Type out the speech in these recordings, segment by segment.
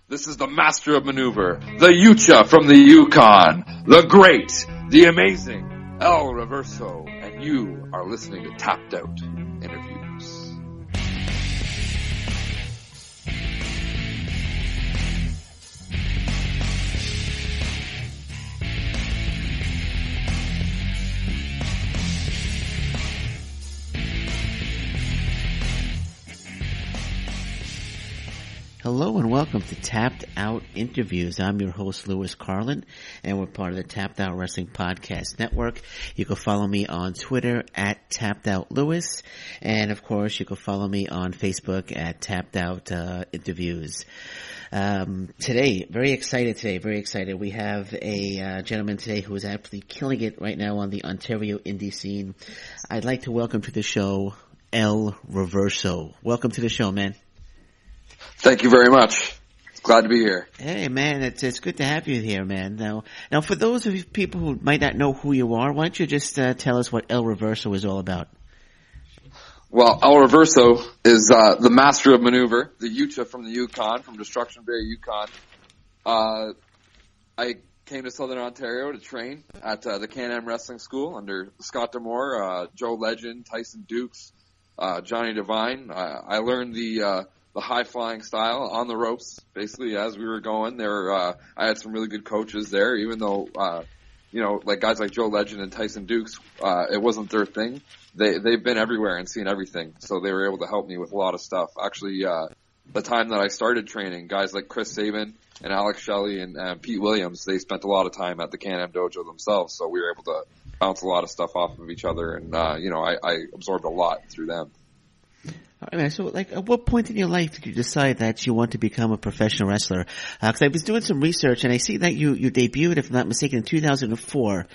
This is the master of maneuver, the Yucha from the Yukon, the great, the amazing El Reverso, and you are listening to Tapped Out Interviews. Hello and welcome to Tapped Out Interviews. I'm your host, Louis Carlin, and we're part of the Tapped Out Wrestling Podcast Network. You can follow me on Twitter at Tapped Out Louis, and of course you can follow me on Facebook at Tapped Out Interviews. Today, very excited. We have a gentleman today who is absolutely killing it right now on the Ontario Indy scene. I'd like to welcome to the show, El Reverso. Welcome to the show, man. Thank you very much. Glad to be here. Hey, man, it's good to have you here, man. Now, for those of you people who might not know who you are, why don't you just tell us what El Reverso is all about? Well, El Reverso is the master of maneuver, the Yucha from the Yukon, from Destruction Bay, Yukon. I came to Southern Ontario to train at the Can-Am Wrestling School under Scott D'Amore, Joe Legend, Tyson Dukes, Johnny Devine. I learned the high-flying style on the ropes, basically, as we were going. I had some really good coaches there, even though, like guys like Joe Legend and Tyson Dukes, it wasn't their thing. They've been everywhere and seen everything, so they were able to help me with a lot of stuff. Actually, the time that I started training, guys like Chris Sabin and Alex Shelley and Pete Williams, they spent a lot of time at the Can-Am dojo themselves, so we were able to bounce a lot of stuff off of each other, and, I absorbed a lot through them. All right, so, at what point in your life did you decide that you want to become a professional wrestler? Because I was doing some research, and I see that you debuted, if I'm not mistaken, in 2004.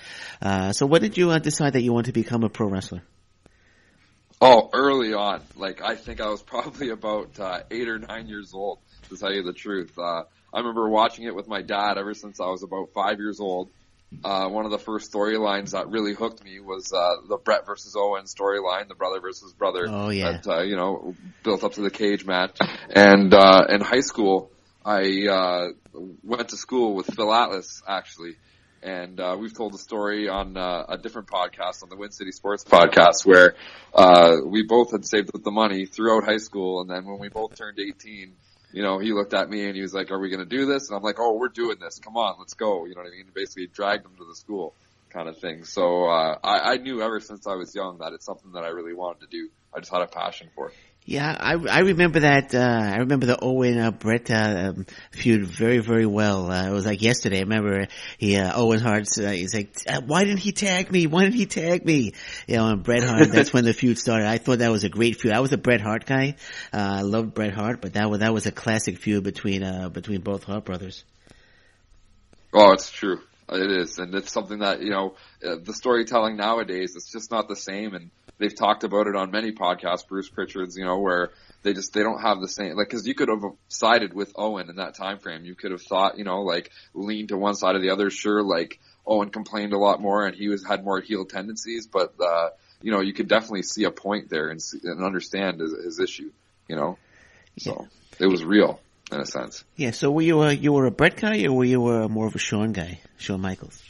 So when did you decide that you want to become a pro wrestler? Oh, early on. I think I was probably about 8 or 9 years old, to tell you the truth. I remember watching it with my dad ever since I was about 5 years old. One of the first storylines that really hooked me was the Brett versus Owen storyline, the brother versus brother. Oh, yeah. That, built up to the cage match. And in high school, I went to school with Phil Atlas, actually. And we've told the story on a different podcast, on the Win City Sports podcast, where we both had saved up the money throughout high school, and then when we both turned 18, he looked at me and he was like, "Are we going to do this?" And I'm like, "Oh, we're doing this. Come on, let's go." You know what I mean? Basically dragged him to the school kind of thing. So I knew ever since I was young that it's something that I really wanted to do. I just had a passion for it. Yeah, I remember that. I remember the Owen Brett feud very, very well. It was like yesterday. I remember Owen Hart's. He's like, "Why didn't he tag me? Why didn't he tag me?" And Bret Hart. That's when the feud started. I thought that was a great feud. I was a Bret Hart guy. I loved Bret Hart, but that was a classic feud between both Hart brothers. Oh, it's true. It is, and it's something that the storytelling nowadays, it's just not the same. And they've talked about it on many podcasts, Bruce Pritchard's, where they don't have the same, because you could have sided with Owen in that time frame. You could have thought, leaned to one side or the other. Sure, Owen complained a lot more and he had more heel tendencies, but you could definitely see a point there and understand his issue. So it was real in a sense. Yeah. So were you were a Brett guy, or were you more of a Shawn guy, Shawn Michaels?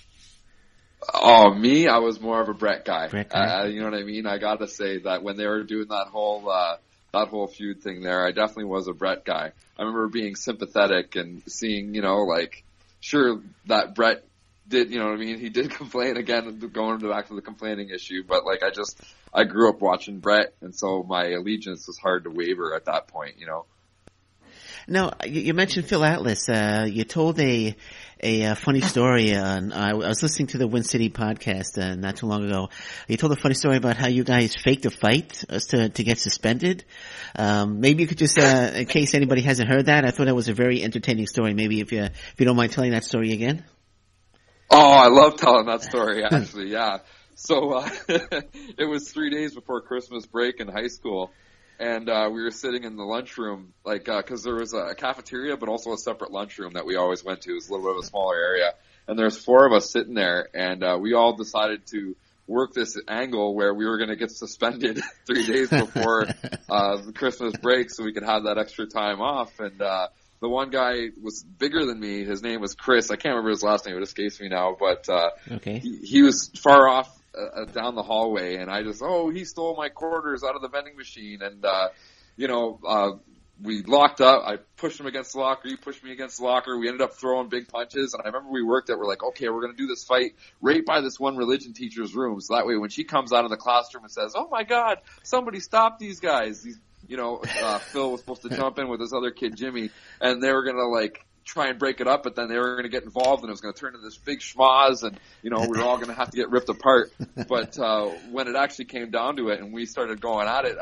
Oh, me? I was more of a Brett guy. You know what I mean? I got to say that when they were doing that whole feud thing there, I definitely was a Brett guy. I remember being sympathetic and seeing, sure that Brett did, he did complain again, going back to the complaining issue, but I grew up watching Brett, and so my allegiance was hard to waver at that point, Now, you mentioned Phil Atlas. You told a funny story. I was listening to the Win City podcast not too long ago. You told a funny story about how you guys faked a fight to get suspended. Maybe you could just, in case anybody hasn't heard that, I thought that was a very entertaining story. Maybe if you don't mind telling that story again. Oh, I love telling that story, actually. Yeah. So it was 3 days before Christmas break in high school. And we were sitting in the lunchroom, because there was a cafeteria, but also a separate lunchroom that we always went to. It was a little bit of a smaller area. And there's 4 of us sitting there, and we all decided to work this angle where we were going to get suspended 3 days before the Christmas break so we could have that extra time off. And the one guy was bigger than me. His name was Chris. I can't remember his last name. It escapes me now. But okay. he was far off down the hallway, and I just, he stole my quarters out of the vending machine. And, we locked up. I pushed him against the locker. He pushed me against the locker. We ended up throwing big punches. And I remember we worked it. We're like, okay, we're going to do this fight right by this one religion teacher's room. So that way when she comes out of the classroom and says, oh my God, somebody stop these guys. Phil was supposed to jump in with his other kid, Jimmy, and they were going to try and break it up, but then they were going to get involved and it was going to turn into this big schmoz and, we were all going to have to get ripped apart. But, when it actually came down to it and we started going at it,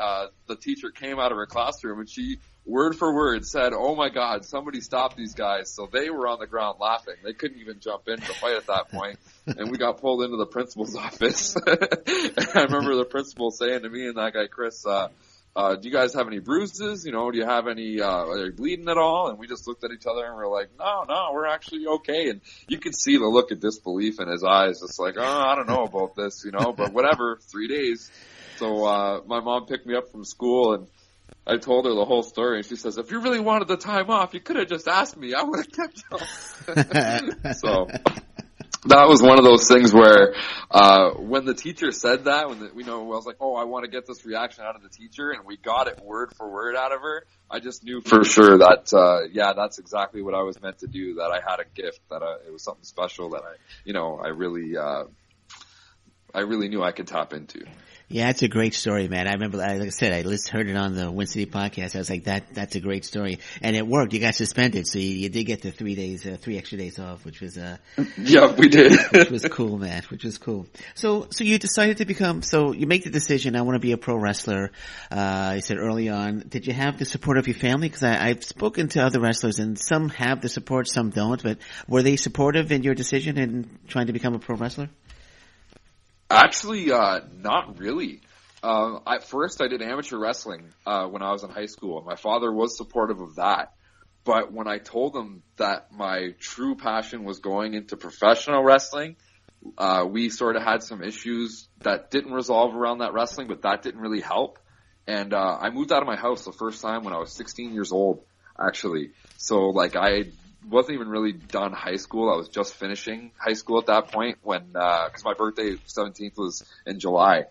the teacher came out of her classroom and she, word for word, said, oh my God, somebody stop these guys. So they were on the ground laughing. They couldn't even jump in to fight at that point. And we got pulled into the principal's office. And I remember the principal saying to me and that guy, Chris, do you guys have any bruises? Do you have any, are you bleeding at all? And we just looked at each other and we're like, no, we're actually okay. And you could see the look of disbelief in his eyes. It's like, I don't know about this, but whatever, 3 days. So, my mom picked me up from school and I told her the whole story, and she says, if you really wanted the time off, you could have just asked me. I would have kept you. So that was one of those things where when the teacher said that, I was like, I want to get this reaction out of the teacher, and we got it word for word out of her. I just knew for sure that, that's exactly what I was meant to do, that I had a gift, that it was something special that I really knew I could tap into. Yeah, it's a great story, man. I remember, like I said, I just heard it on the Win City podcast. I was like, that's a great story. And it worked. You got suspended. So you did get the 3 extra days off, which was, yeah, we did. Which was cool, man. Which was cool. So you decided to you make the decision, I want to be a pro wrestler. You said early on, did you have the support of your family? Cause I've spoken to other wrestlers and some have the support, some don't, but were they supportive in your decision in trying to become a pro wrestler? Actually, not really. At first I did amateur wrestling, when I was in high school. My father was supportive of that. But when I told him that my true passion was going into professional wrestling, we sort of had some issues that didn't resolve around that wrestling, but that didn't really help. And, I moved out of my house the first time when I was 16 years old, actually. So I wasn't even really done high school. I was just finishing high school at that point cause my birthday 17th was in July.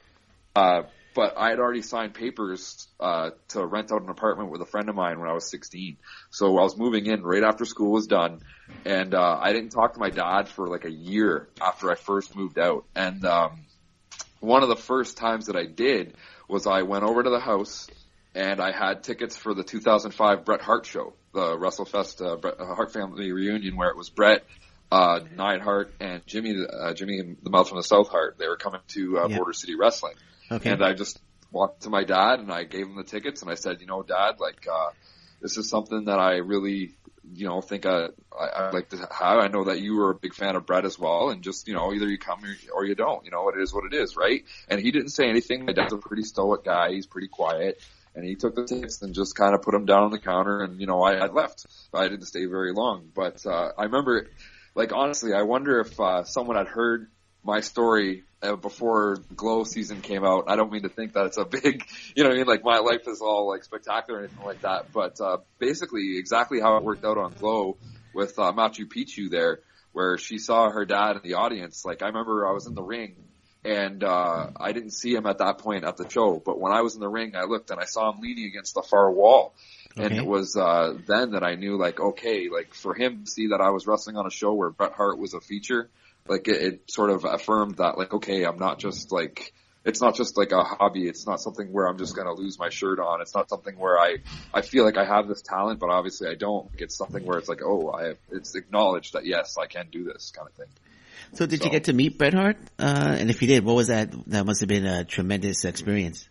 But I had already signed papers, to rent out an apartment with a friend of mine when I was 16. So I was moving in right after school was done. And, I didn't talk to my dad for a year after I first moved out. And, one of the first times that I did was I went over to the house and I had tickets for the 2005 Bret Hart show, the WrestleFest Bret Hart family reunion, where it was Bret, Neidhart, and Jimmy and the Mouth from the South Hart. They were coming to Border City Wrestling. Okay. And I just walked to my dad and I gave him the tickets and I said, Dad, this is something that I really, think I'd like to have. I know that you were a big fan of Bret as well, and just, either you come or you don't. It is what it is, right? And he didn't say anything. My dad's a pretty stoic guy. He's pretty quiet. And he took the tickets and just kind of put them down on the counter, and, I left. I didn't stay very long. But I remember, honestly, I wonder if someone had heard my story before Glow season came out. I don't mean to think that it's a big, my life is all, spectacular or anything like that. But basically, exactly how it worked out on Glow with Machu Picchu there, where she saw her dad in the audience. I remember I was in the ring. And I didn't see him at that point at the show, but when I was in the ring, I looked and I saw him leaning against the far wall. Okay. And it was then that I knew, for him to see that I was wrestling on a show where Bret Hart was a feature, it sort of affirmed that, okay, I'm not just it's not just a hobby. It's not something where I'm just going to lose my shirt on. It's not something where I feel like I have this talent, but obviously I don't. It's something where it's it's acknowledged that, yes, I can do this kind of thing. So did you get to meet Bret Hart? And if you did, what was that? That must have been a tremendous experience.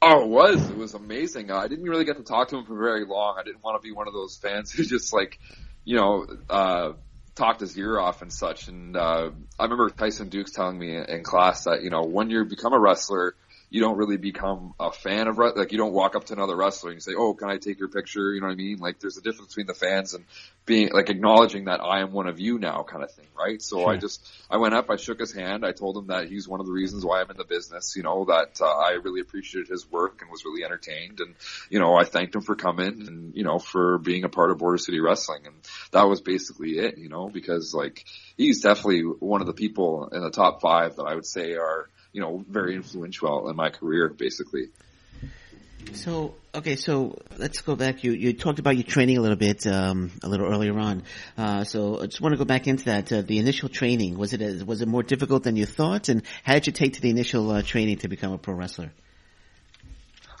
Oh, it was. It was amazing. I didn't really get to talk to him for very long. I didn't want to be one of those fans who just talked his ear off and such. And I remember Tyson Dukes telling me in class that, when you become a wrestler, you don't really become a fan of like, you don't walk up to another wrestler and you say, oh, can I take your picture? You know what I mean? Like, there's a difference between the fans and being like acknowledging that I am one of you now kind of thing, right? So Sure. I went up, I shook his hand, I told him that he's one of the reasons why I'm in the business, you know, that I really appreciated his work and was really entertained, and, you know, I thanked him for coming and, you know, for being a part of Border City Wrestling, and that was basically it, you know, because like, he's definitely one of the people in the top 5 that I would say are, you know, very influential in my career, basically. So, okay, so let's go back. You talked about your training a little bit, a little earlier on. So I just want to go back into that. The initial training, was it more difficult than you thought? And how did you take to the initial training to become a pro wrestler?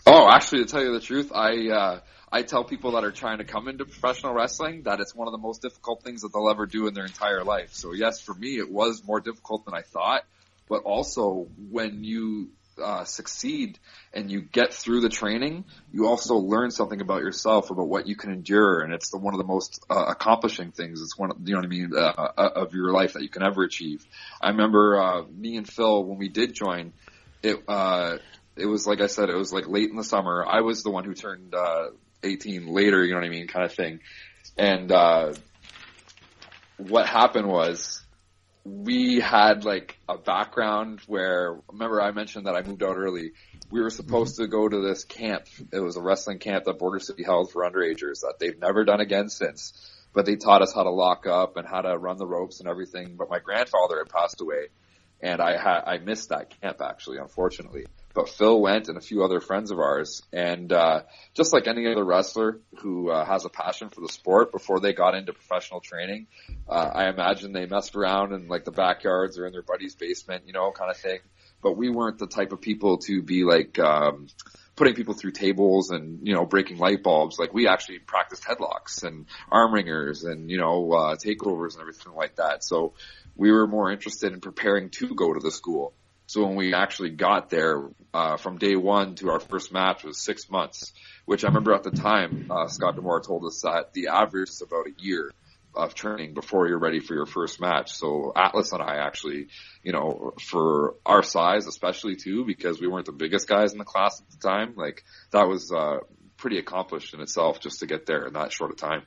Oh, actually, to tell you the truth, I tell people that are trying to come into professional wrestling that it's one of the most difficult things that they'll ever do in their entire life. So yes, for me, it was more difficult than I thought. But also, when you succeed and you get through the training, you also learn something about yourself, about what you can endure, and it's one of the most accomplishing things. It's one of, you know what I mean, of your life that you can ever achieve. I remember me and Phil, when we did join, it was like I said, it was like late in the summer. I was the one who turned 18 later, you know what I mean, kind of thing. And what happened was, we had like a background where, remember I mentioned that I moved out early. We were supposed to go to this camp. It was a wrestling camp that Border City held for underagers that they've never done again since. But they taught us how to lock up and how to run the ropes and everything. But my grandfather had passed away, and I missed that camp actually, unfortunately. But Phil went and a few other friends of ours, and just like any other wrestler who has a passion for the sport, before they got into professional training, I imagine they messed around in like the backyards or in their buddy's basement, you know, kind of thing. But we weren't the type of people to be like putting people through tables and, you know, breaking light bulbs. Like, we actually practiced headlocks and arm wringers and, you know, takeovers and everything like that. So we were more interested in preparing to go to the school. So when we actually got there, from day one to our first match was 6 months, which I remember at the time, Scott Demore told us that the average is about a year of training before you're ready for your first match. So Atlas and I actually, you know, for our size, especially too, because we weren't the biggest guys in the class at the time, like, that was pretty accomplished in itself just to get there in that short of time.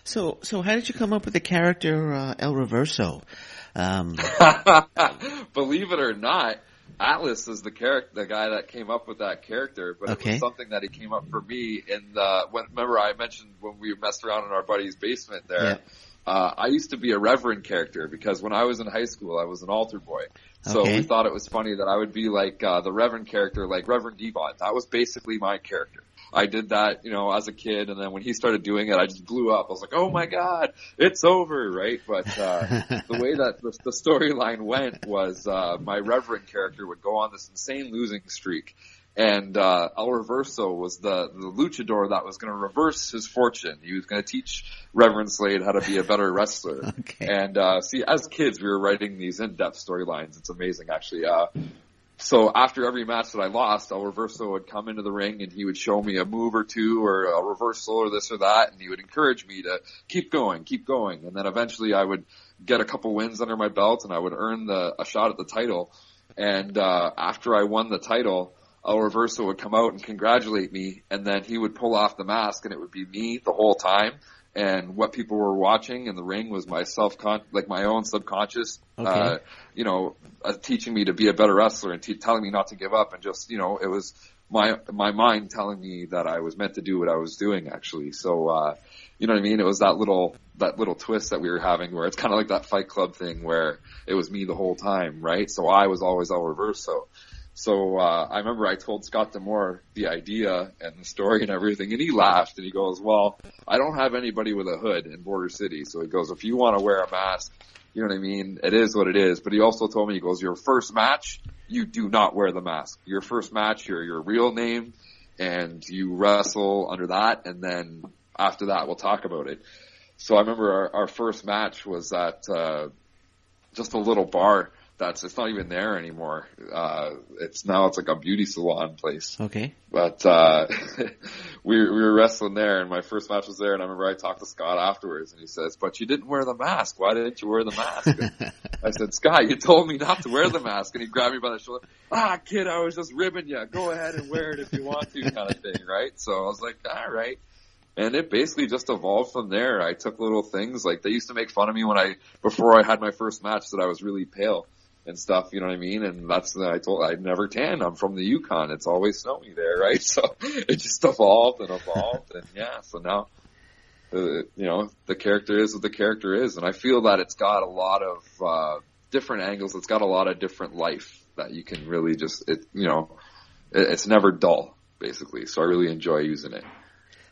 So how did you come up with the character El Reverso? Believe it or not, Atlas is the guy that came up with that character, but okay. It was something that he came up for me remember I mentioned when we messed around in our buddy's basement there. Yeah. I used to be a Reverend character because when I was in high school, I was an altar boy. So we thought it was funny that I would be like the Reverend character, like Reverend Devon. That was basically my character. I did that, you know, as a kid, and then when he started doing it, I just blew up. I was like, oh my God, it's over, right? But the way that the storyline went was my Reverend character would go on this insane losing streak, and El Reverso was the luchador that was going to reverse his fortune. He was going to teach Reverend Slade how to be a better wrestler. Okay. And see, as kids, we were writing these in-depth storylines. It's amazing, actually. So after every match that I lost, El Reverso would come into the ring and he would show me a move or two or a reversal or this or that, and he would encourage me to keep going. And then eventually I would get a couple wins under my belt and I would earn a shot at the title. And after I won the title, El Reverso would come out and congratulate me, and then he would pull off the mask and it would be me the whole time. And what people were watching in the ring was my my own subconscious, okay. Teaching me to be a better wrestler and telling me not to give up, and just, you know, it was my mind telling me that I was meant to do what I was doing, actually. So, you know what I mean? It was that little twist that we were having where it's kind of like that Fight Club thing where it was me the whole time, right? So I was always El Reverso. So I remember I told Scott Demore the idea and the story and everything, and he laughed, and he goes, well, I don't have anybody with a hood in Border City. So he goes, if you want to wear a mask, you know what I mean? It is what it is. But he also told me, he goes, your first match, you do not wear the mask. Your first match, you're your real name, and you wrestle under that, and then after that, we'll talk about it. So I remember our first match was at just a little bar. It's not even there anymore. It's like a beauty salon place. Okay. But we were wrestling there, and my first match was there, and I remember I talked to Scott afterwards, and he says, but you didn't wear the mask. Why didn't you wear the mask? And I said, Scott, you told me not to wear the mask. And he grabbed me by the shoulder. Kid, I was just ribbing you. Go ahead and wear it if you want to, kind of thing, right? So I was like, all right. And it basically just evolved from there. I took little things, like they used to make fun of me before I had my first match, that I was really pale and stuff, you know what I mean? And I'd never tan. I'm from the Yukon. It's always snowy there, right? So it just evolved. And yeah, so now, the character is what the character is. And I feel that it's got a lot of, different angles. It's got a lot of different life that you can really it's never dull, basically. So I really enjoy using it.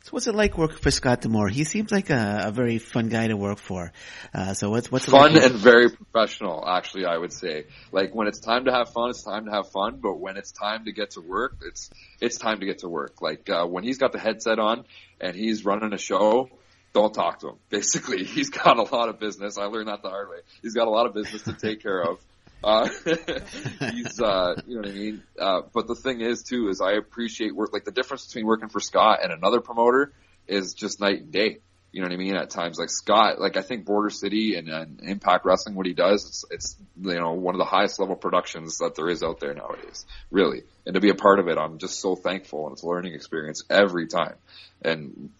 So what's it like working for Scott D'Amore? He seems like a very fun guy to work for. So what's it fun like? And very professional, actually, I would say. Like when it's time to have fun, it's time to have fun. But when it's time to get to work, it's time to get to work. Like when he's got the headset on and he's running a show, don't talk to him. Basically, he's got a lot of business. I learned that the hard way. He's got a lot of business to take care of. He's, you know what I mean? But the thing is too, is I appreciate work, like the difference between working for Scott and another promoter is just night and day. You know what I mean? At times, like Scott, like I think Border City and Impact Wrestling, what he does, it's one of the highest level productions that there is out there nowadays, really. And to be a part of it, I'm just so thankful, and it's a learning experience every time. And,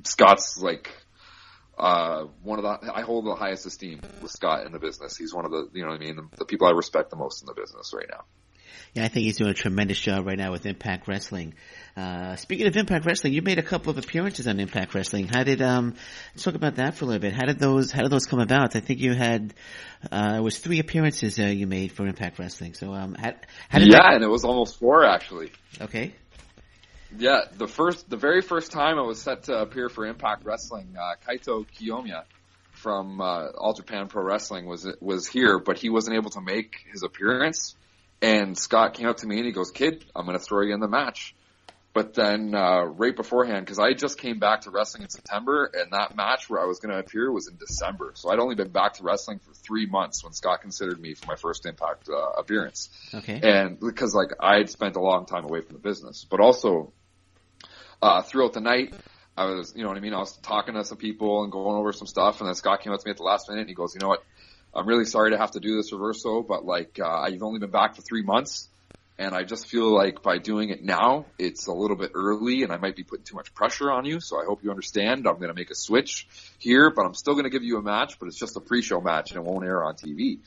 Scott's like, I hold the highest esteem with Scott in the business. He's one of the, the people I respect the most in the business right now. Yeah, I think he's doing a tremendous job right now with Impact Wrestling. Speaking of Impact Wrestling, you made a couple of appearances on Impact Wrestling. Let's talk about that for a little bit. How did those come about? I think you had, it was 3 appearances you made for Impact Wrestling. So, how did that... and it was almost 4 actually. Okay. Yeah, the very first time I was set to appear for Impact Wrestling, Kaito Kiyomiya from All Japan Pro Wrestling was here, but he wasn't able to make his appearance. And Scott came up to me and he goes, "Kid, I'm going to throw you in the match." But then right beforehand, because I just came back to wrestling in September, and that match where I was going to appear was in December. So I'd only been back to wrestling for 3 months when Scott considered me for my first Impact appearance. Okay. And because I'd spent a long time away from the business, but also throughout the night, I was, I was talking to some people and going over some stuff, and then Scott came up to me at the last minute and he goes, "You know what? I'm really sorry to have to do this, Reverso, but you've only been back for 3 months. And I just feel like by doing it now, it's a little bit early and I might be putting too much pressure on you. So I hope you understand. I'm going to make a switch here, but I'm still going to give you a match, but it's just a pre-show match and it won't air on TV."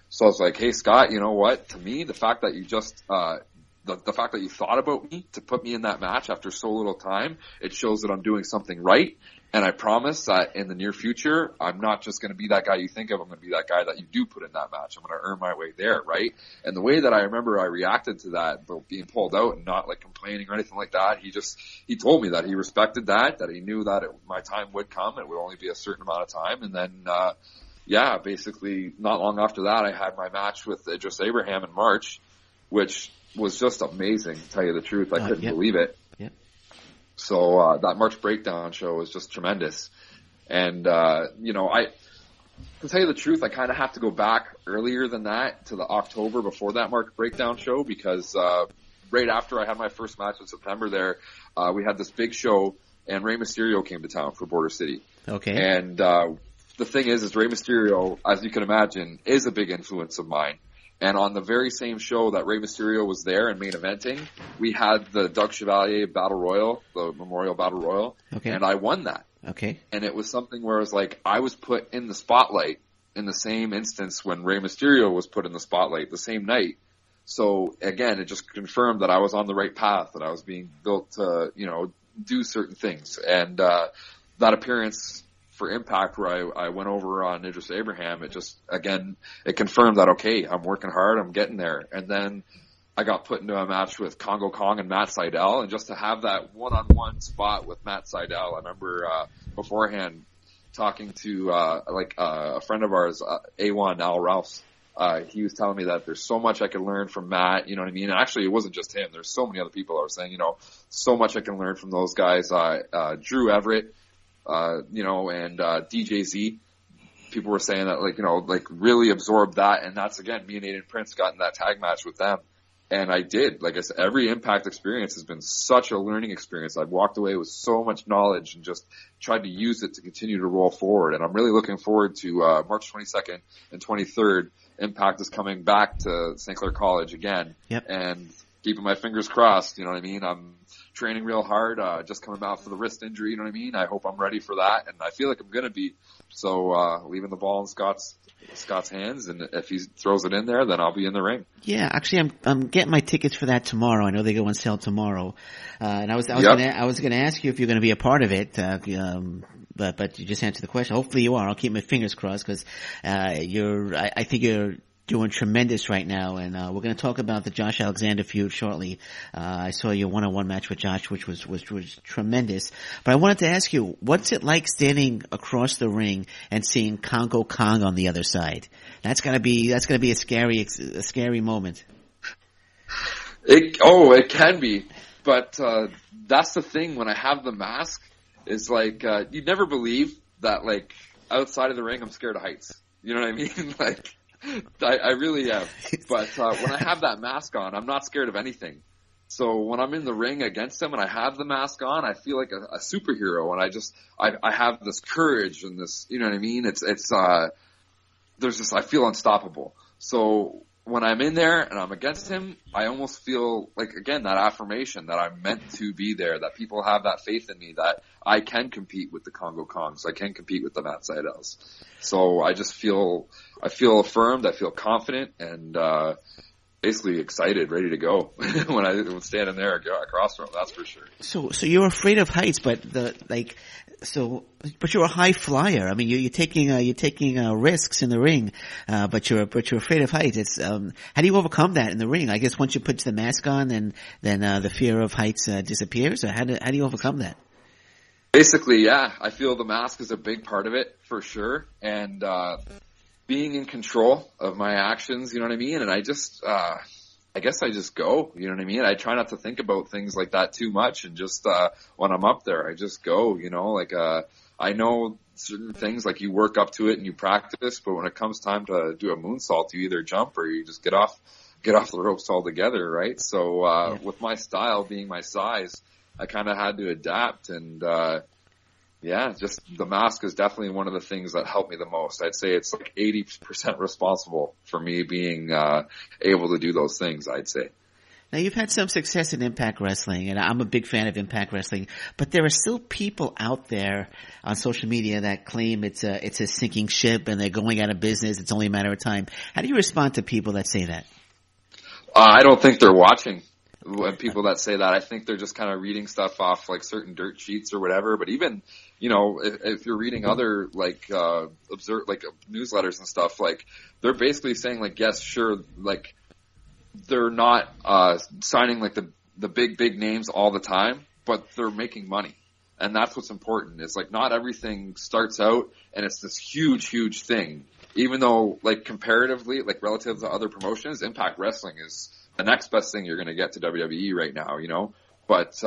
So I was like, "Hey, Scott, you know what? To me, the fact that you just, the fact that you thought about me to put me in that match after so little time, it shows that I'm doing something right. And I promise that in the near future, I'm not just going to be that guy you think of. I'm going to be that guy that you do put in that match. I'm going to earn my way there, right?" And the way that I remember I reacted to that, but being pulled out and not complaining or anything like that, he told me that he respected that he knew that my time would come. It would only be a certain amount of time. And then, basically not long after that, I had my match with Idris Abraham in March, which was just amazing, to tell you the truth. I couldn't believe it. Yep. So that March Breakdown show was just tremendous. And, to tell you the truth, I kind of have to go back earlier than that to the October before that March Breakdown show because right after I had my first match in September there, we had this big show and Rey Mysterio came to town for Border City. Okay. And the thing is Rey Mysterio, as you can imagine, is a big influence of mine. And on the very same show that Rey Mysterio was there and main eventing, we had the Doug Chevalier Battle Royal, the Memorial Battle Royal, and I won that. Okay. And it was something where it was I was put in the spotlight in the same instance when Rey Mysterio was put in the spotlight the same night. So again, it just confirmed that I was on the right path, that I was being built to, do certain things. And that appearance for Impact where I went over on Idris Abraham, it confirmed that, okay, I'm working hard, I'm getting there. And then I got put into a match with Congo Kong and Matt Sydal, and just to have that one-on-one spot with Matt Sydal, I remember beforehand talking to a friend of ours, A1 Al Rouse. He was telling me that there's so much I can learn from Matt, you know what I mean? And actually, it wasn't just him. There's so many other people that were saying, so much I can learn from those guys. Drew Everett, and DJZ. People were saying that, really absorbed that. And that's, again, me and Aiden Prince got in that tag match with them. And I did. Like I said, every Impact experience has been such a learning experience. I've walked away with so much knowledge and just tried to use it to continue to roll forward. And I'm really looking forward to March 22nd and 23rd. Impact is coming back to St. Clair College again. Yep. And keeping my fingers crossed, you know what I mean? I'm training real hard, just coming back for the wrist injury, you know what I mean? I hope I'm ready for that, and I feel like I'm going to be. So leaving the ball in Scott's hands, and if he throws it in there, then I'll be in the ring. Yeah, actually, I'm getting my tickets for that tomorrow. I know they go on sale tomorrow, and I was gonna ask you if you're going to be a part of it. But you just answered the question. Hopefully you are. I'll keep my fingers crossed because I think you're doing tremendous right now, and we're going to talk about the Josh Alexander feud shortly. I saw your one-on-one match with Josh, which was tremendous. But I wanted to ask you, what's it like standing across the ring and seeing Congo Kong on the other side? That's gonna be a scary moment. It can be, but that's the thing. When I have the mask, is like you'd never believe that. Like outside of the ring, I'm scared of heights. You know what I mean? Like. I really am. But when I have that mask on, I'm not scared of anything. So when I'm in the ring against him and I have the mask on, I feel like a superhero, and I have this courage and this, you know what I mean? I feel unstoppable. So when I'm in there and I'm against him, I almost feel like, again, that affirmation that I'm meant to be there, that people have that faith in me, that I can compete with the Congo Kongs, I can compete with the Matt Seidels. So I feel affirmed, I feel confident, and basically excited, ready to go when I'm standing there across from him, that's for sure. So you're afraid of heights, but but you're a high flyer. I mean, you're taking risks in the ring, but you're afraid of heights. It's how do you overcome that in the ring? I guess once you put the mask on, then the fear of heights disappears. Or how do you overcome that? Basically, yeah, I feel the mask is a big part of it for sure, and being in control of my actions, you know what I mean? And I guess I just go, you know what I mean? I try not to think about things like that too much, and just when I'm up there, I just go, you know, like I know certain things, like you work up to it and you practice, but when it comes time to do a moonsault, you either jump or you just get off the ropes altogether, right? So with my style being my size, I kind of had to adapt, and just the mask is definitely one of the things that helped me the most. I'd say it's like 80% responsible for me being able to do those things, I'd say. Now, you've had some success in Impact Wrestling, and I'm a big fan of Impact Wrestling, but there are still people out there on social media that claim it's a sinking ship and they're going out of business. It's only a matter of time. How do you respond to people that say that? I don't think they're watching. When people that say that, I think they're just kind of reading stuff off like certain dirt sheets or whatever. But even, you know, if you're reading other like newsletters and stuff, like they're basically saying like, yes, sure, like they're not signing like the big names all the time, but they're making money. And that's what's important. It's like not everything starts out and it's this huge thing. Even though like comparatively, like relative to other promotions, Impact Wrestling is the next best thing you're going to get to WWE right now, you know, but,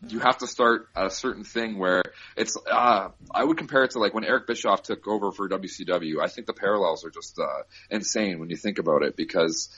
you have to start at a certain thing where it's, I would compare it to like when Eric Bischoff took over for WCW. I think the parallels are just, insane when you think about it, because,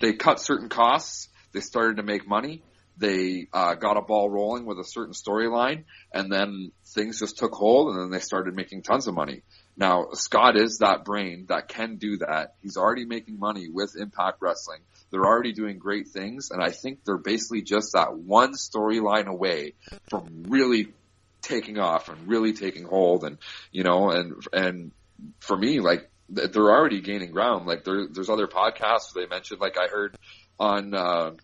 they cut certain costs. They started to make money. They, got a ball rolling with a certain storyline, and then things just took hold, and then they started making tons of money. Now, Scott is that brain that can do that. He's already making money with Impact Wrestling. They're already doing great things, and I think they're basically just that one storyline away from really taking off and really taking hold. And, you know, and for me, like, they're already gaining ground. Like, there's other podcasts they mentioned, like I heard on,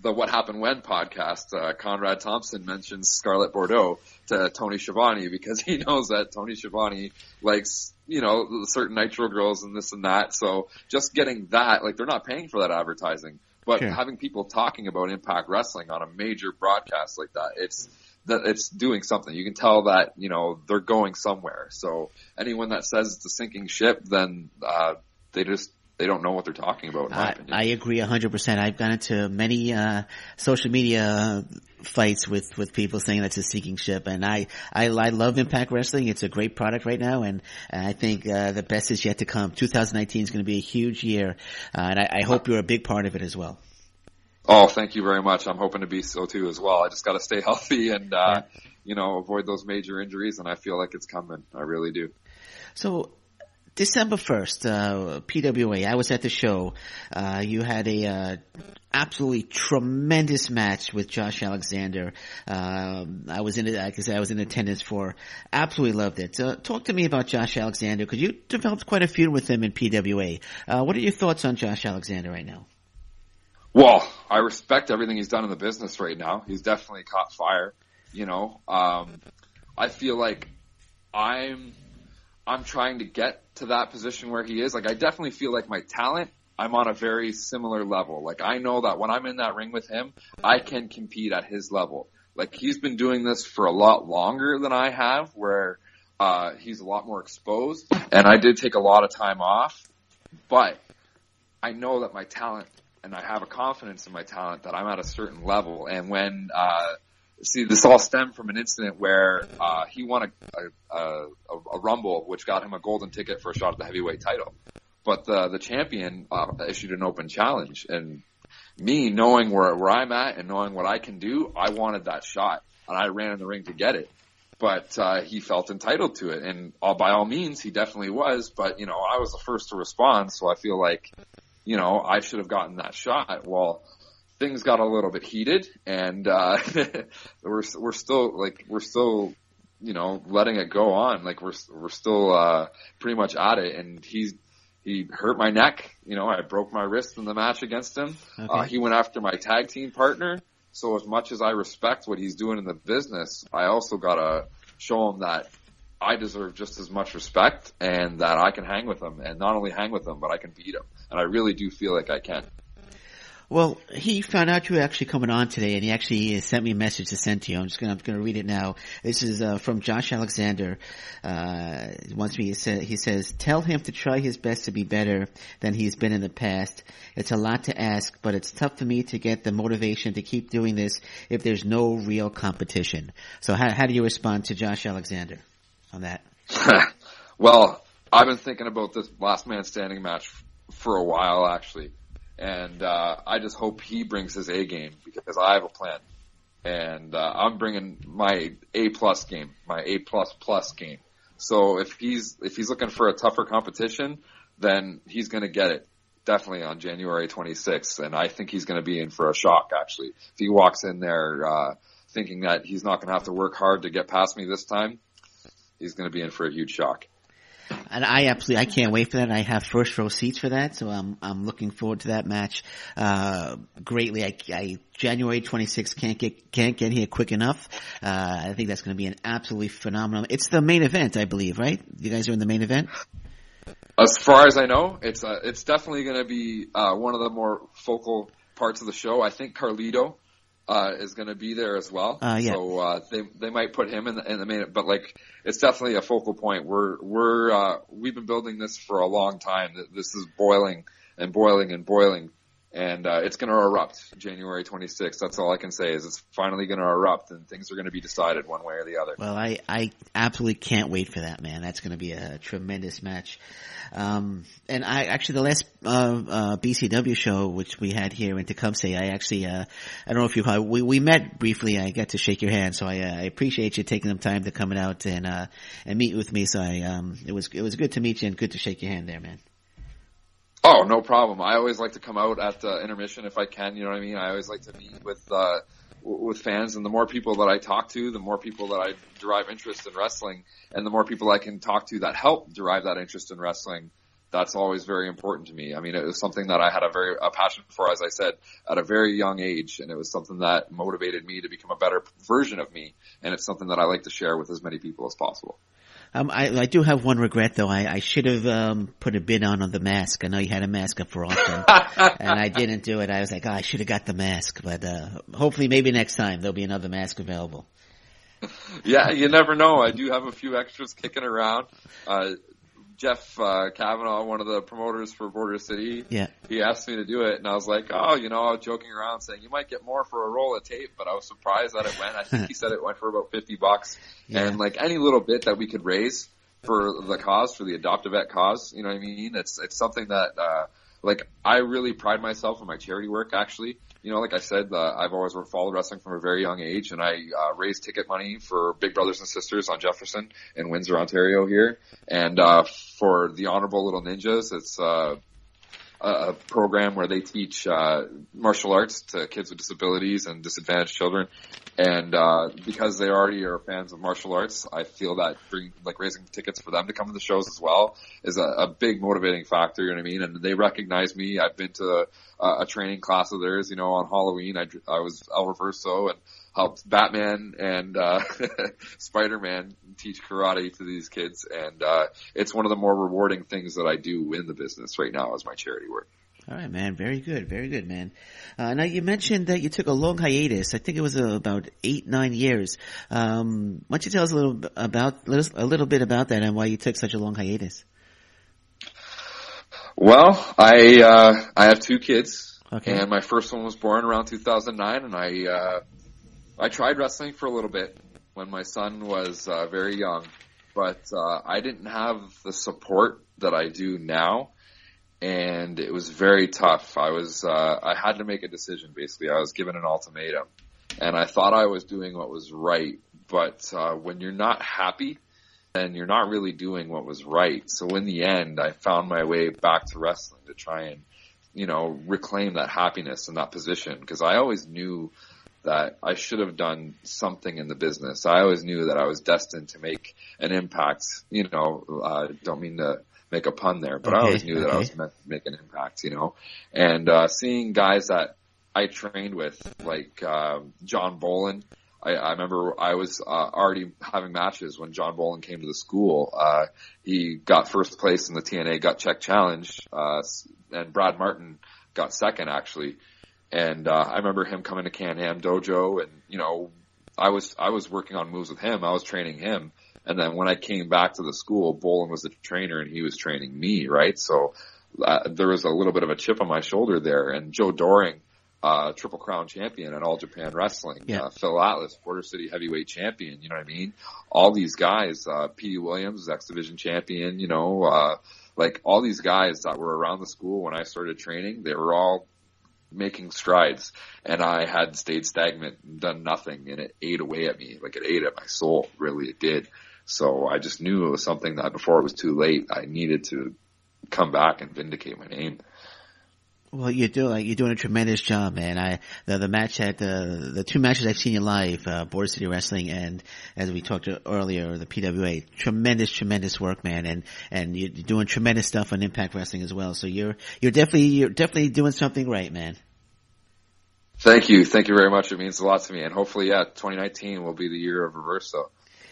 the What Happened When podcast, Conrad Thompson mentions Scarlett Bordeaux to Tony Schiavone because he knows that Tony Schiavone likes, you know, certain Nitro girls and this and that. So just getting that, like they're not paying for that advertising, but sure, having people talking about Impact Wrestling on a major broadcast like that, it's doing something. You can tell that, you know, they're going somewhere. So anyone that says it's a sinking ship, then, they just they don't know what they're talking about, in my opinion. I agree 100%. I've gone into many social media fights with people saying that's a sinking ship, and I love Impact Wrestling. It's a great product right now, and I think the best is yet to come. 2019 is going to be a huge year, and I hope you're a big part of it as well. Oh, thank you very much. I'm hoping to be so too as well. I just got to stay healthy and avoid those major injuries, and I feel like it's coming. I really do. So, December 1st, PWA, I was at the show. You had a absolutely tremendous match with Josh Alexander. I was in attendance for. Absolutely loved it. Talk to me about Josh Alexander, because you developed quite a feud with him in PWA. What are your thoughts on Josh Alexander right now? Well, I respect everything he's done in the business right now. He's definitely caught fire. I feel like I'm trying to get to that position where he is. Like, I definitely feel like my talent, I'm on a very similar level. Like, I know that when I'm in that ring with him, I can compete at his level. Like, he's been doing this for a lot longer than I have, where he's a lot more exposed. And I did take a lot of time off, but I know that my talent, and I have a confidence in my talent, that I'm at a certain level. And when this all stemmed from an incident where he won a Rumble, which got him a golden ticket for a shot at the heavyweight title. But the champion issued an open challenge. And me, knowing where I'm at and knowing what I can do, I wanted that shot. And I ran in the ring to get it. But he felt entitled to it. And by all means, he definitely was. But, I was the first to respond, so I feel like, I should have gotten that shot. Well, things got a little bit heated, and we're still letting it go on. Like, we're still pretty much at it. And he hurt my neck. I broke my wrist in the match against him. Okay. He went after my tag team partner. So as much as I respect what he's doing in the business, I also gotta show him that I deserve just as much respect, and that I can hang with him, and not only hang with him, but I can beat him. And I really do feel like I can. Well, he found out you were actually coming on today, and he actually sent me a message to send to you. I'm gonna read it now. This is from Josh Alexander. He says, "Tell him to try his best to be better than he's been in the past. It's a lot to ask, but it's tough for me to get the motivation to keep doing this if there's no real competition." So how do you respond to Josh Alexander on that? Well, I've been thinking about this last man standing match for a while, actually. And I just hope he brings his A game, because I have a plan. And I'm bringing my A+ game, my A++ game. So if he's looking for a tougher competition, then he's going to get it, definitely, on January 26th. And I think he's going to be in for a shock, actually. If he walks in there thinking that he's not going to have to work hard to get past me this time, he's going to be in for a huge shock. And I can't wait for that. I have first row seats for that, so I'm looking forward to that match greatly. I January 26th can't get here quick enough. I think that's going to be an absolutely phenomenal. It's the main event, I believe, right? You guys are in the main event? As far as I know, it's definitely going to be one of the more focal parts of the show. I think Carlito is going to be there as well. Yeah. So they might put him in the main, but like, it's definitely a focal point. We've been building this for a long time. This is boiling and boiling and boiling, and it's going to erupt January 26th. That's all I can say, is it's finally going to erupt, and things are going to be decided one way or the other. Well, I absolutely can't wait for that, man. That's going to be a tremendous match. And the last BCW show, which we had here in Tecumseh, I don't know if we met briefly. I got to shake your hand, so I appreciate you taking the time to come out and meet with me. So it was good to meet you and good to shake your hand there, man. Oh, no problem. I always like to come out at intermission if I can. You know what I mean? I always like to meet with fans, and the more people that I talk to, the more people that I derive interest in wrestling, and the more people I can talk to that help derive that interest in wrestling. That's always very important to me. I mean, it was something that I had a passion for, as I said, at a very young age, and it was something that motivated me to become a better version of me, and it's something that I like to share with as many people as possible. I do have one regret, though. I should have put a bid on the mask. I know you had a mask up for auction, and I didn't do it. I was like, I should have got the mask, but hopefully maybe next time there'll be another mask available. Yeah, you never know. I do have a few extras kicking around. Jeff Kavanaugh, one of the promoters for Border City, Yeah. he asked me to do it, and I was like, oh, I was joking around saying you might get more for a roll of tape, but I was surprised that it went. I think he said it went for about $50, and like any little bit that we could raise for the cause, for the Adopt-A-Vet cause, you know what I mean? It's something that I really pride myself in my charity work. Actually, like I said, I've always followed wrestling from a very young age, and I raised ticket money for Big Brothers and Sisters on Jefferson in Windsor, Ontario here. And for the Honorable Little Ninjas, it's a program where they teach martial arts to kids with disabilities and disadvantaged children. And because they already are fans of martial arts, I feel that raising tickets for them to come to the shows as well is a big motivating factor, you know what I mean? And they recognize me. I've been to a training class of theirs, on Halloween. I was El Reverso and helped Batman and Spider-Man teach karate to these kids. And it's one of the more rewarding things that I do in the business right now is my charity work. All right, man. Very good, man. Now you mentioned that you took a long hiatus. I think it was about 8-9 years. Why don't you tell us a little bit about that and why you took such a long hiatus? Well, I have 2 kids, okay. And my first one was born around 2009, and I tried wrestling for a little bit when my son was very young, but I didn't have the support that I do now. And it was very tough. I had to make a decision, basically. I was given an ultimatum. And I thought I was doing what was right. But when you're not happy, then you're not really doing what was right. So in the end, I found my way back to wrestling to try and, reclaim that happiness and that position. Because I always knew that I should have done something in the business. I always knew that I was destined to make an impact. Don't mean to make a pun there, but I always knew that I was meant to make an impact, and seeing guys that I trained with, like John Bolin. I remember I was already having matches when John Bolin came to the school. He got first place in the TNA Gut Check Challenge, and Brad Martin got second, actually. And I remember him coming to Can-Am Dojo, and I was working on moves with him. I was training him. And then when I came back to the school, Bolin was the trainer and he was training me, right? So there was a little bit of a chip on my shoulder there. And Joe Doring, Triple Crown champion at All Japan Wrestling, Phil Atlas, Border City heavyweight champion, you know what I mean? All these guys, P.D. Williams, X Division champion, all these guys that were around the school when I started training, they were all making strides, and I had stayed stagnant and done nothing, and it ate away at me. It ate at my soul, really, it did. So I just knew it was something that before it was too late, I needed to come back and vindicate my name. Well, you're doing a tremendous job, man. The 2 matches I've seen you live, Border City Wrestling and, as we talked earlier, the PWA, tremendous work, man. And you're doing tremendous stuff on Impact Wrestling as well. So you're definitely doing something right, man. Thank you very much. It means a lot to me, and hopefully, 2019 will be the year of Reverso.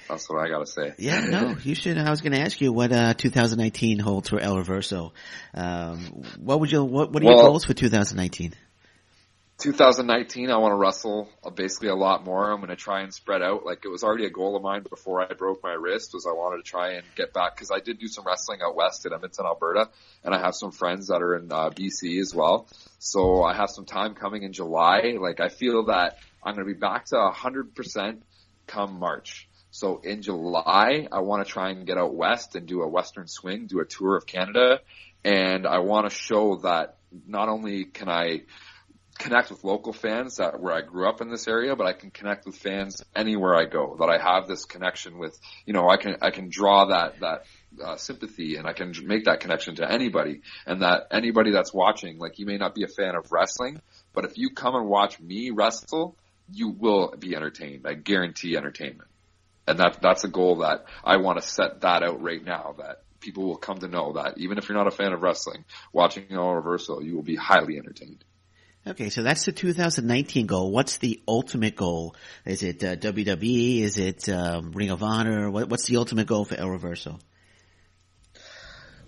That's what I gotta say. Yeah, no, you should. I was gonna ask you what 2019 holds for El Reverso. What are your goals for 2019? 2019, I want to wrestle basically a lot more. I'm going to try and spread out. It was already a goal of mine before I broke my wrist, was I wanted to try and get back, because I did do some wrestling out west in Edmonton, Alberta, and I have some friends that are in BC as well. So I have some time coming in July. I feel that I'm going to be back to 100% come March. So in July, I want to try and get out west and do a Western swing, do a tour of Canada. And I want to show that not only can I connect with local fans where I grew up in this area, but I can connect with fans anywhere I go, that I have this connection with, I can draw that sympathy, and I can make that connection to anybody, and that anybody that's watching, you may not be a fan of wrestling, but if you come and watch me wrestle, you will be entertained. I guarantee entertainment. And that's a goal that I want to set that out right now, that people will come to know that even if you're not a fan of wrestling, watching El Reverso, you will be highly entertained. Okay, so that's the 2019 goal. What's the ultimate goal? Is it WWE? Is it Ring of Honor? What's the ultimate goal for El Reverso?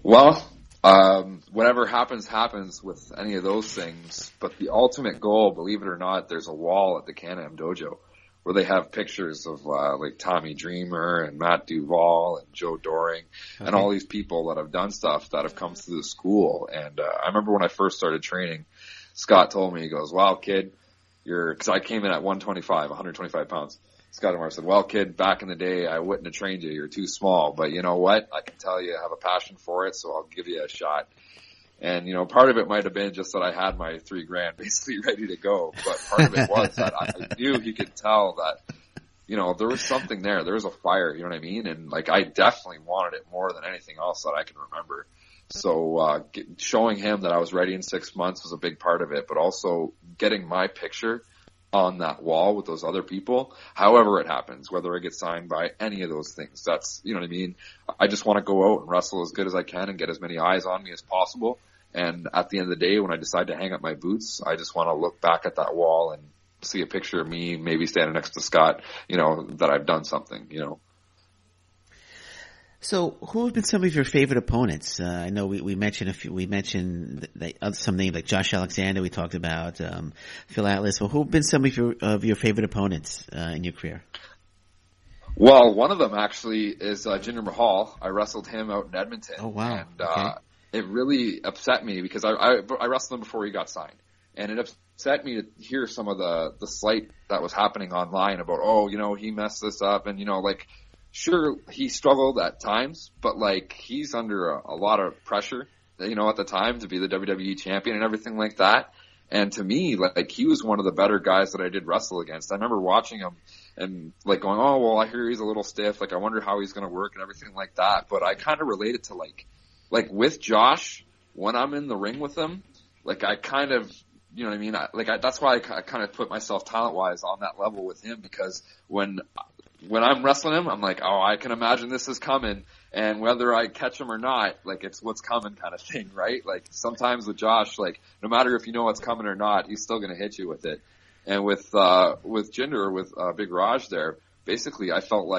Well, whatever happens with any of those things. But the ultimate goal, believe it or not, there's a wall at the Can-Am Dojo where they have pictures of like Tommy Dreamer and Matt Duvall and Joe Doring and all these people that have done stuff that have come through the school. And I remember when I first started training, Scott told me, he goes, "Wow, kid, because I came in at 125 pounds. Scott Demore said, "Well, kid, back in the day, I wouldn't have trained you. You're too small. But you know what? I can tell you I have a passion for it, so I'll give you a shot." And, part of it might have been just that I had my $3,000 basically ready to go. But part of it was that I knew he could tell that, there was something there. There was a fire, you know what I mean? And like, I definitely wanted it more than anything else that I can remember. So, showing him that I was ready in 6 months was a big part of it, but also getting my picture on that wall with those other people, however it happens, whether I get signed by any of those things. That's, you know what I mean? I just want to go out and wrestle as good as I can and get as many eyes on me as possible. And at the end of the day, when I decide to hang up my boots, I just want to look back at that wall and see a picture of me, maybe standing next to Scott, that I've done something, So, who have been some of your favorite opponents? I know we mentioned some names like Josh Alexander. We talked about Phil Atlas. Well, who have been some of your favorite opponents in your career? Well, one of them actually is Jinder Mahal. I wrestled him out in Edmonton. Oh wow! And it really upset me because I wrestled him before he got signed, and it upset me to hear some of the slight that was happening online about he messed this up and Sure, he struggled at times, but he's under a lot of pressure, at the time to be the WWE champion and everything like that. And to me, he was one of the better guys that I did wrestle against. I remember watching him and going, "Oh, well, I hear he's a little stiff. I wonder how he's going to work and everything like that." But I kind of related to with Josh, when I'm in the ring with him, I kind of, you know what I mean? That's why I kind of put myself talent-wise on that level with him, because when I'm wrestling him, I'm like, I can imagine this is coming, and whether I catch him or not, it's what's coming kind of thing, right? Sometimes with Josh, no matter if you know what's coming or not, he's still going to hit you with it. And with Jinder, with Big Raj there, basically I felt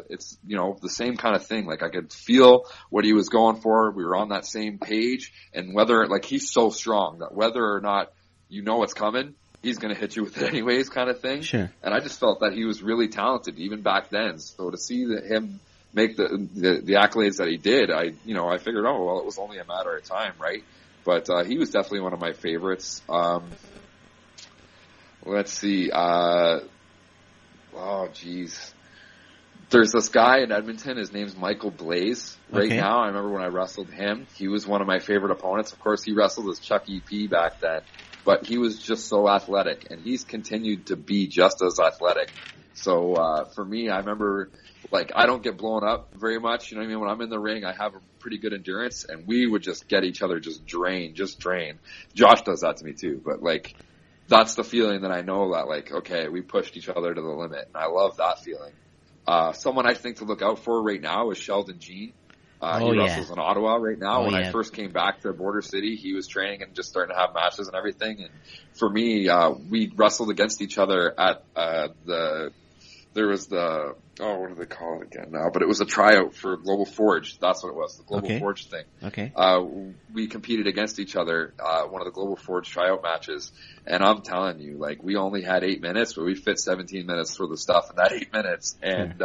it's, the same kind of thing. I could feel what he was going for. We were on that same page, and whether, he's so strong that whether or not you know what's coming, he's going to hit you with it anyways kind of thing. Sure. And I just felt that he was really talented even back then. So to see him make the accolades that he did, I figured, it was only a matter of time, right? But he was definitely one of my favorites. Let's see. There's this guy in Edmonton. His name's Michael Blaze. Right now, I remember when I wrestled him, he was one of my favorite opponents. Of course, he wrestled as Chuck E.P. back then. But he was just so athletic, and he's continued to be just as athletic. So for me, I remember, I don't get blown up very much. You know what I mean? When I'm in the ring, I have a pretty good endurance, and we would just get each other just drain. Josh does that to me too, but that's the feeling that I know that okay, we pushed each other to the limit, and I love that feeling. Someone I think to look out for right now is Sheldon Jean. He wrestles in Ottawa right now. When I first came back to Border City, he was training and just starting to have matches and everything. And for me, we wrestled against each other at what do they call it again now? But it was a tryout for Global Forge. That's what it was, the Global Forge thing. Okay. We competed against each other, one of the Global Forge tryout matches. And I'm telling you, we only had 8 minutes, but we fit 17 minutes for the stuff in that 8 minutes. And,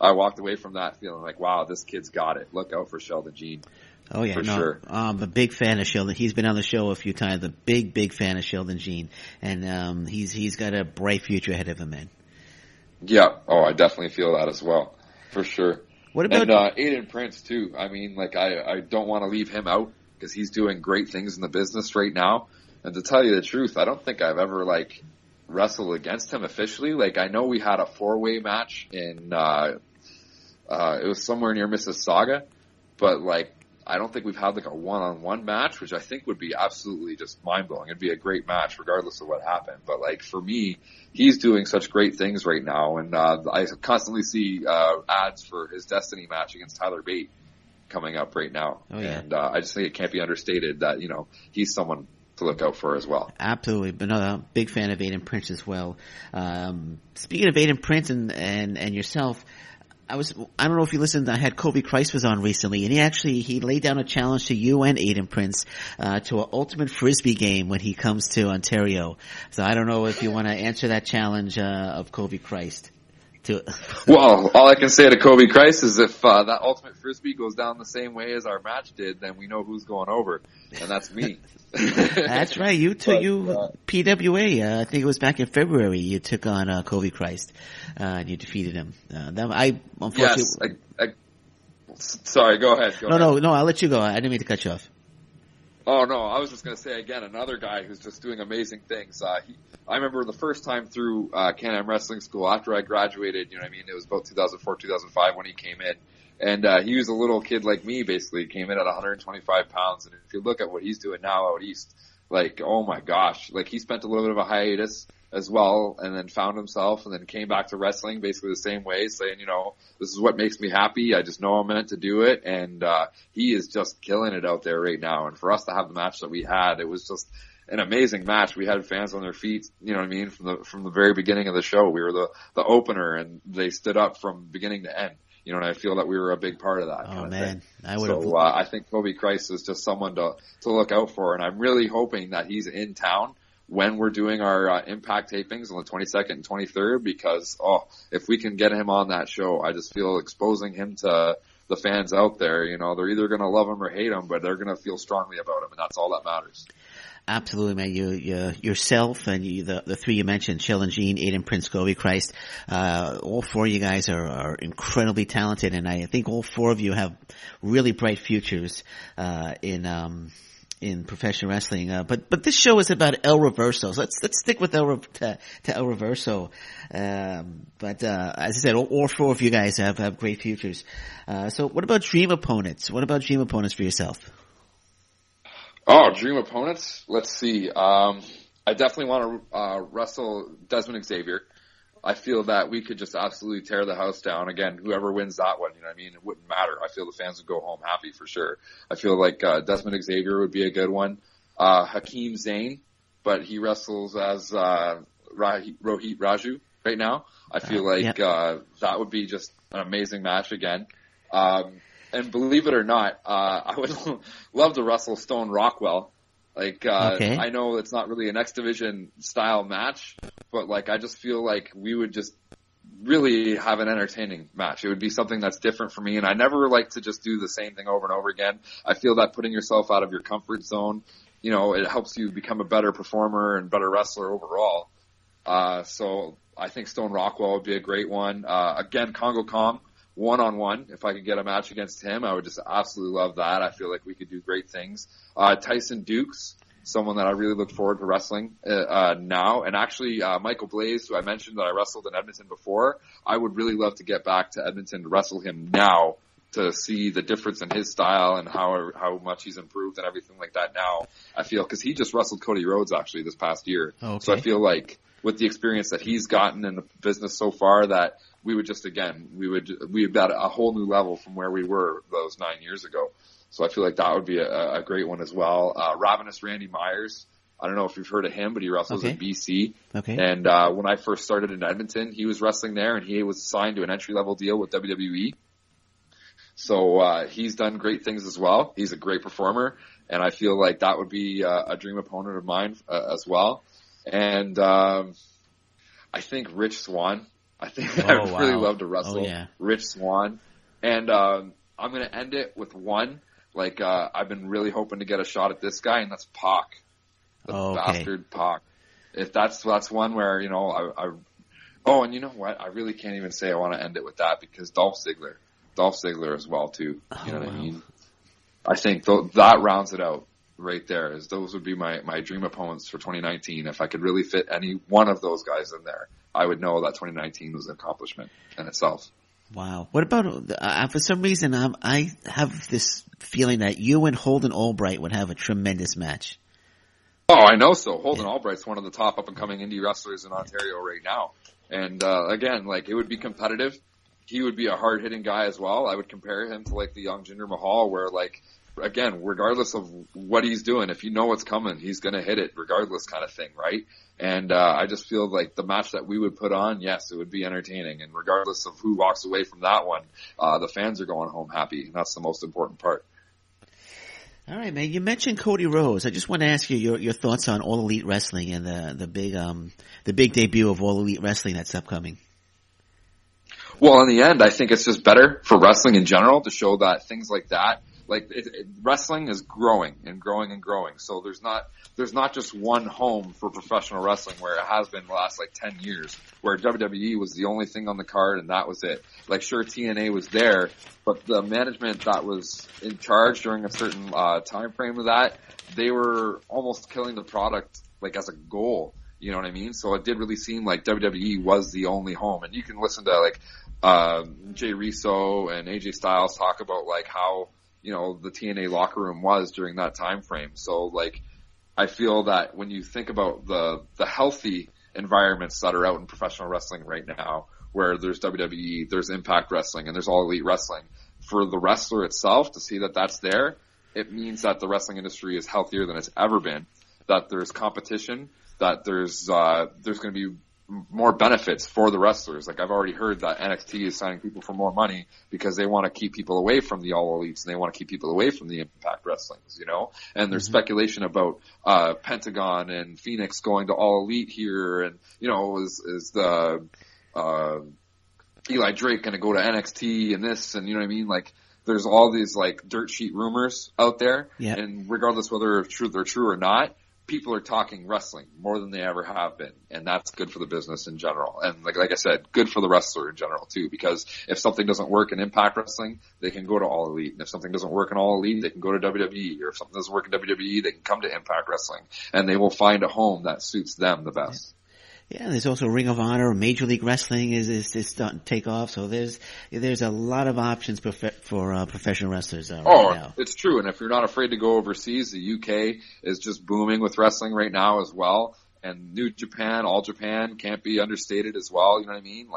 I walked away from that feeling wow, this kid's got it. Look out for Sheldon Jean. Oh yeah, sure. I'm a big fan of Sheldon. He's been on the show a few times. A big fan of Sheldon Jean, and he's got a bright future ahead of him, man. Yeah. Oh, I definitely feel that as well, for sure. What about Aiden Prince too? I mean, I don't want to leave him out because he's doing great things in the business right now. And to tell you the truth, I don't think I've ever wrestled against him officially. I know we had a 4-way match in it was somewhere near Mississauga, but I don't think we've had a one-on-one match, which I think would be absolutely just mind-blowing. It'd be a great match regardless of what happened. But for me, he's doing such great things right now, and I constantly see ads for his Destiny match against Tyler Bate coming up right now. Oh, yeah. And I just think it can't be understated that he's someone to look out for as well. Absolutely. But no, I'm a big fan of Aiden Prince as well. Speaking of Aiden Prince and yourself, I don't know if you listened, I had Kobe Christ was on recently, and he laid down a challenge to you and Aiden Prince, to an ultimate Frisbee game when he comes to Ontario. So I don't know if you want to answer that challenge, of Kobe Christ. Well, all I can say to Kobe Christ is if that ultimate Frisbee goes down the same way as our match did, then we know who's going over, and that's me. That's right. PWA, I think it was back in February, you took on Kobe Christ, and you defeated him. Yes. Sorry, go ahead. No, I'll let you go. I didn't mean to cut you off. Oh, no, I was just going to say again, another guy who's just doing amazing things. I remember the first time through Can-Am Wrestling School after I graduated, you know what I mean? It was about 2004, 2005 when he came in. And he was a little kid like me, basically. He came in at 125 pounds. And if you look at what he's doing now out east, like, oh my gosh. Like, he spent a little bit of a hiatus as well and then found himself and then came back to wrestling basically the same way, saying, you know, this is what makes me happy. I just know I'm meant to do it. And he is just killing it out there right now. And for us to have the match that we had, it was just an amazing match. We had fans on their feet, you know what I mean, from the very beginning of the show. We were the opener, and they stood up from beginning to end. You know, and I feel that we were a big part of that. Oh man, I think Kobe Christ is just someone to look out for, and I'm really hoping that he's in town when we're doing our Impact tapings on the 22nd and 23rd, because if we can get him on that show, I just feel exposing him to the fans out there, you know, they're either going to love him or hate him, but they're going to feel strongly about him, and that's all that matters. Absolutely, man. You yourself and the three you mentioned, Sheldon Jean, Aiden Prince, Kobe Christ, all four of you guys are incredibly talented, and I think all four of you have really bright futures in professional wrestling. But this show is about El Reverso. So let's stick with El Reverso. But as I said, all four of you guys have great futures. So what about dream opponents? What about dream opponents for yourself? Oh, dream opponents? Let's see. I definitely want to wrestle Desmond Xavier. I feel that we could just absolutely tear the house down. Again, whoever wins that one, you know what I mean? It wouldn't matter. I feel the fans would go home happy for sure. I feel like Desmond Xavier would be a good one. Hakeem Zayn, but he wrestles as Rohit Raju right now. I feel like that would be just an amazing match again. And believe it or not, I would love to wrestle Stone Rockwell. I know it's not really an X Division style match, but I just feel like we would just really have an entertaining match. It would be something that's different for me, and I never like to just do the same thing over and over again. I feel that putting yourself out of your comfort zone, you know, it helps you become a better performer and better wrestler overall. So I think Stone Rockwell would be a great one. Again, Congo Kong, one-on-one. If I could get a match against him, I would just absolutely love that. I feel like we could do great things. Tyson Dukes, someone that I really look forward to wrestling now. And actually, Michael Blaze, who I mentioned that I wrestled in Edmonton before, I would really love to get back to Edmonton to wrestle him now to see the difference in his style and how much he's improved and everything like that now. I feel, because he just wrestled Cody Rhodes actually this past year. Okay. So I feel like with the experience that he's gotten in the business so far, that we would just, again, we've got a whole new level from where we were those 9 years ago. So I feel like that would be a great one as well. Ravenous Randy Myers. I don't know if you've heard of him, but he wrestles in BC. Okay. And when I first started in Edmonton, he was wrestling there, and he was signed to an entry-level deal with WWE. So he's done great things as well. He's a great performer, and I feel like that would be a dream opponent of mine as well. And I think Rich Swann. I think I'd really love to wrestle Rich Swann. And I'm going to end it with one. I've been really hoping to get a shot at this guy, and that's Pac. The bastard Pac. If that's one where, you know, and you know what? I really can't even say I want to end it with that, because Dolph Ziggler as well, too. You know what I mean? I think that rounds it out right there. Those would be my dream opponents for 2019. If I could really fit any one of those guys in there, I would know that 2019 was an accomplishment in itself. Wow. What about, for some reason, I have this feeling that you and Holden Albright would have a tremendous match. Oh, I know so. Holden Albright's one of the top up-and-coming indie wrestlers in Ontario right now. And, again, it would be competitive. He would be a hard-hitting guy as well. I would compare him to, the young Jinder Mahal, where, again, regardless of what he's doing, if you know what's coming, he's going to hit it regardless kind of thing, right? And I just feel like the match that we would put on, yes, it would be entertaining. And regardless of who walks away from that one, the fans are going home happy. And that's the most important part. All right, man. You mentioned Cody Rhodes. I just want to ask you your thoughts on All Elite Wrestling and the big debut of All Elite Wrestling that's upcoming. Well, in the end, I think it's just better for wrestling in general to show that things like that, wrestling is growing and growing and growing. So there's not just one home for professional wrestling where it has been the last 10 years, where WWE was the only thing on the card and that was it. Sure, TNA was there, but the management that was in charge during a certain time frame of that, they were almost killing the product as a goal. You know what I mean? So it did really seem like WWE was the only home. And you can listen to Jay Rizzo and AJ Styles talk about how the TNA locker room was during that time frame. So I feel that when you think about the healthy environments that are out in professional wrestling right now, where there's WWE, there's Impact Wrestling, and there's All Elite Wrestling, for the wrestler itself to see that that's there, it means that the wrestling industry is healthier than it's ever been, that there's competition, that there's going to be more benefits for the wrestlers. I've already heard that NXT is signing people for more money because they want to keep people away from the All Elites and they want to keep people away from the Impact Wrestlings, and there's speculation about Pentagon and Phoenix going to All Elite here, and is the Eli Drake going to go to NXT and this, and you know what I mean? There's all these dirt sheet rumors out there, yep. And regardless whether they're true or not, people are talking wrestling more than they ever have been, and that's good for the business in general. And like I said, good for the wrestler in general too, because if something doesn't work in Impact Wrestling, they can go to All Elite. And if something doesn't work in All Elite, they can go to WWE. Or if something doesn't work in WWE, they can come to Impact Wrestling, and they will find a home that suits them the best. Yeah, there's also Ring of Honor. Major League Wrestling is starting to take off. So there's a lot of options for professional wrestlers right now. It's true. And if you're not afraid to go overseas, the UK is just booming with wrestling right now as well. And New Japan, All Japan can't be understated as well. You know what I mean?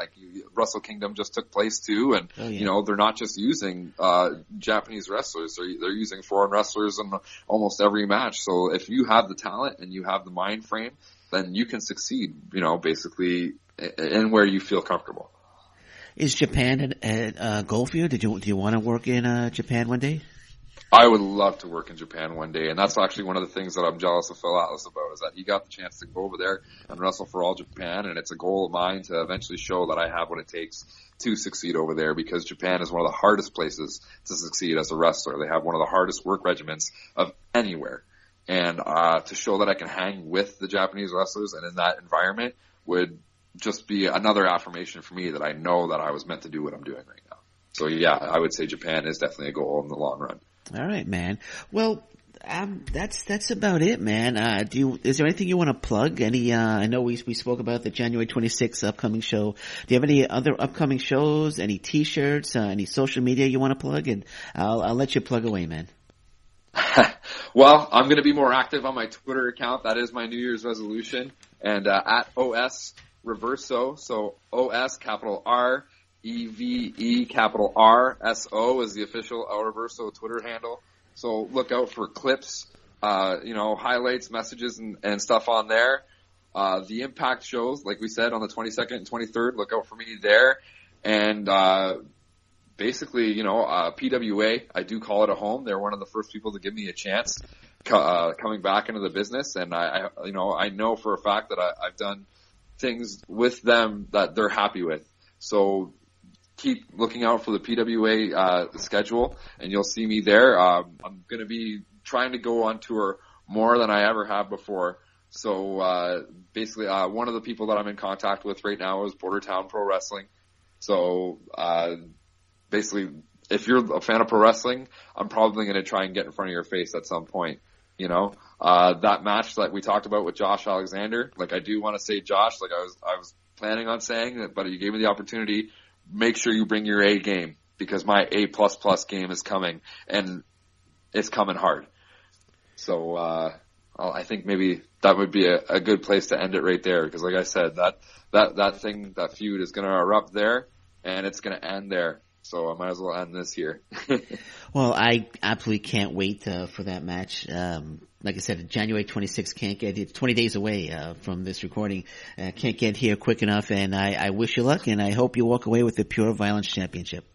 Wrestle Kingdom just took place too. And, they're not just using Japanese wrestlers. They're using foreign wrestlers in almost every match. So if you have the talent and you have the mind frame, then you can succeed, basically in where you feel comfortable. Is Japan a goal for you? Do you want to work in Japan one day? I would love to work in Japan one day, and that's actually one of the things that I'm jealous of Phil Atlas about, is that he got the chance to go over there and wrestle for All Japan, and it's a goal of mine to eventually show that I have what it takes to succeed over there, because Japan is one of the hardest places to succeed as a wrestler. They have one of the hardest work regimens of anywhere. And to show that I can hang with the Japanese wrestlers and in that environment would just be another affirmation for me that I know that I was meant to do what I'm doing right now. So yeah, I would say Japan is definitely a goal in the long run. All right, man. Well, that's about it, man. Is there anything you want to plug? I know we spoke about the January 26th upcoming show. Do you have any other upcoming shows? Any T-shirts? Any social media you want to plug? And I'll let you plug away, man. Well, I'm going to be more active on my Twitter account. That is my New Year's resolution. And at OS Reverso, so OS capital R EVE capital RSO is the official El Reverso Twitter handle. So look out for clips, highlights, messages, and stuff on there. The Impact shows, like we said, on the 22nd and 23rd, look out for me there. And basically, PWA, I do call it a home. They're one of the first people to give me a chance coming back into the business. And I know for a fact that I've done things with them that they're happy with. So keep looking out for the PWA schedule, and you'll see me there. I'm going to be trying to go on tour more than I ever have before. So basically, one of the people that I'm in contact with right now is Bordertown Pro Wrestling. So basically, if you're a fan of pro wrestling, I'm probably going to try and get in front of your face at some point. That match that we talked about with Josh Alexander, I do want to say Josh, I was planning on saying that, but you gave me the opportunity. Make sure you bring your A game, because my A++ game is coming, and it's coming hard. So I think maybe that would be a good place to end it right there, because like I said, that feud is going to erupt there, and it's going to end there. So I might as well end this here. Well, I absolutely can't wait for that match. Like I said, January 26th, can't get it's 20 days away from this recording. Can't get here quick enough, and I wish you luck, and I hope you walk away with the Pure Violence Championship.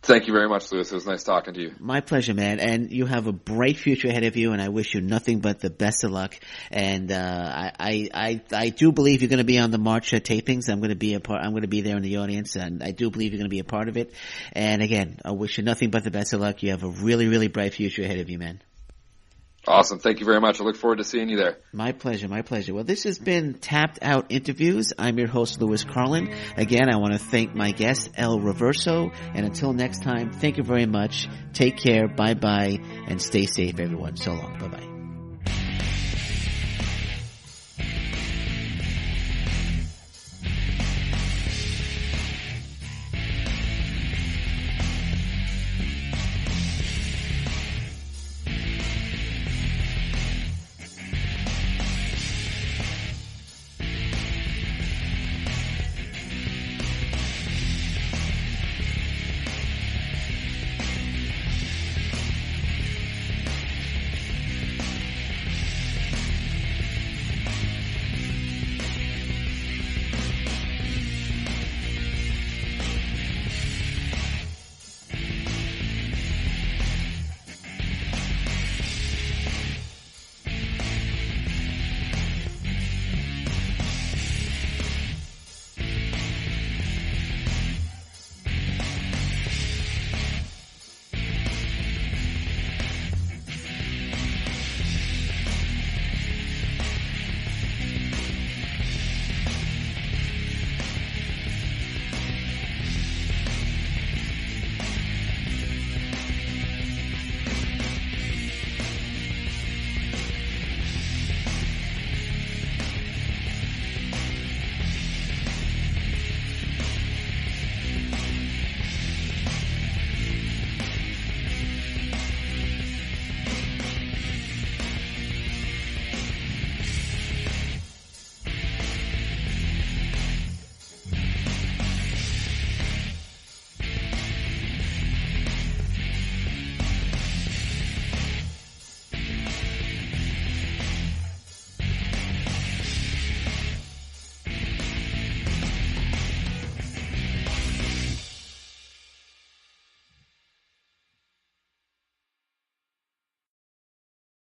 Thank you very much, Lewis. It was nice talking to you. My pleasure, man. And you have a bright future ahead of you, and I wish you nothing but the best of luck. And I do believe you're going to be on the March tapings. I'm going to be I'm going to be there in the audience, and I do believe you're going to be a part of it. And again, I wish you nothing but the best of luck. You have a really, really bright future ahead of you, man. Awesome. Thank you very much. I look forward to seeing you there. My pleasure. My pleasure. Well, this has been Tapped Out Interviews. I'm your host, Louis Carlin. Again, I want to thank my guest, El Reverso. And until next time, thank you very much. Take care. Bye-bye. And stay safe, everyone. So long. Bye-bye.